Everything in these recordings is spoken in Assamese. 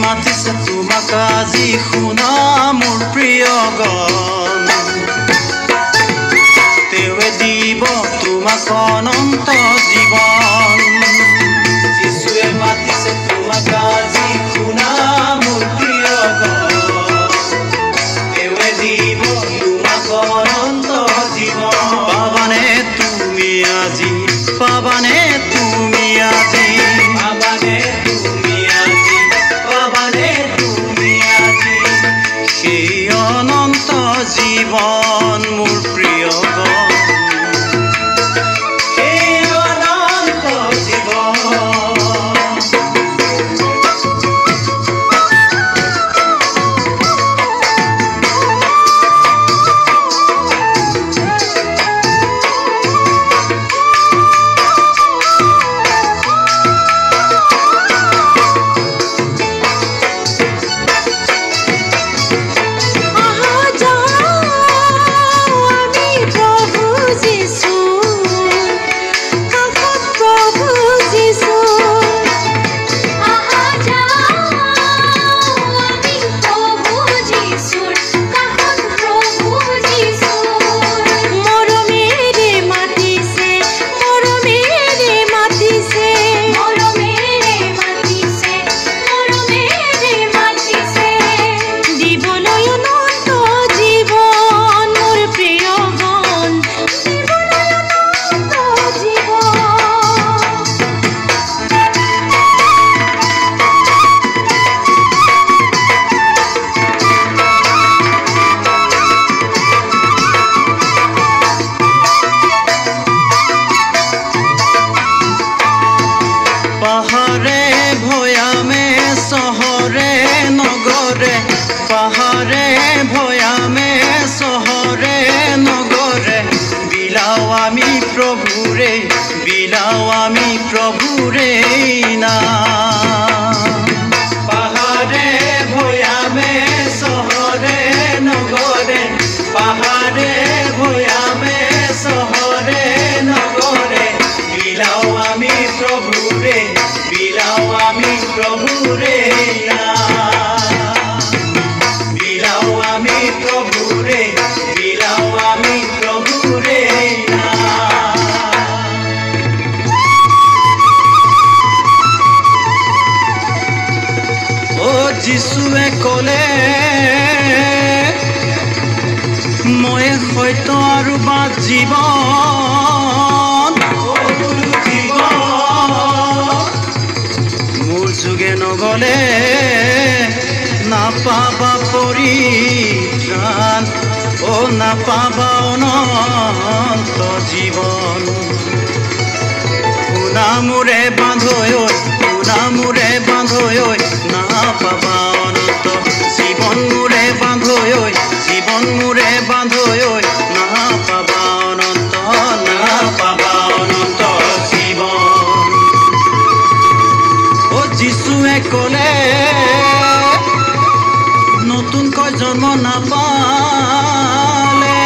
মাতিছে তোমাক আজি শুনা মোৰ প্ৰিয় গান তেৱে দিব তোমাক অনন্ত জীৱন যিশুৱে মাতিছে তোমাক আজি শুনা মোৰ প্ৰিয় গান তেৱে দিব তোমাক অনন্ত জীৱন পাবানে তুমি আজি পাবানে তুমি আজি পাবানে জীবন মোৰ প্ৰিয় গান এই অনন্ত জীবন পাহাড়ে ভয়ামে শহরে নগরে পাহাড়ে ভয়ামে শহরে নগরে বিলাও আমি প্রভুরে নাম পাহাড়ে ভয়ামে শহরে নগরে পাহাড়ে ভয়ামে শহরে নগরে বিলাও আমি প্রভুরে বিলাও আমি প্রভুরে ও যিশুৱে ক'লে মই সত্য আৰু বাট জীৱন যুগে নগলে নাপাবা পৰিত্ৰাণ ও নাপাবা অনন্ত জীৱন শুনামোৰে বান্ধৈ নাপাবা অনন্ত জীৱন মোৰে বান্ধৈ নাপাবা অনন্ত জীৱন যিশুৱে ক'লে নতুনকৈ জন্ম নাপালে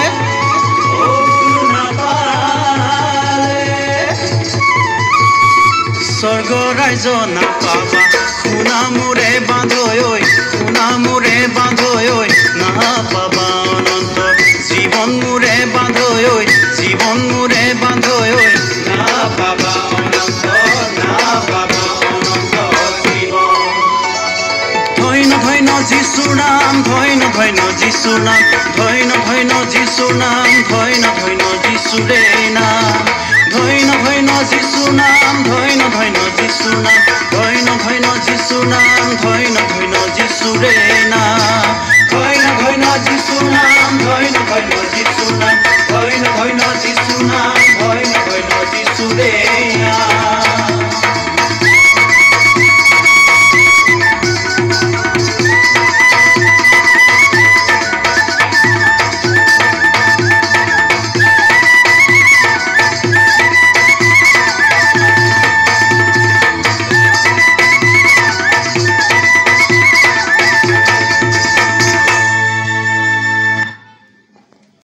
স্বৰ্গ ৰাজ্য নাপাবা শুনামোৰে বান্ধৈ নাপাবা অনন্ত জীৱন মোৰে বান্ধৈ নাপাবা অনন্ত ধন্য যিশুৰ নাম ধন্য যিশুৰ নাম ধন্য যিশুৰ নাম ধন্য যিশুৰে নাম ধন্য যিশুৰ নাম ধন্য যিশুৰ নাম ধন্য যিশুৰ নাম ধন্য যিশুৰে নাম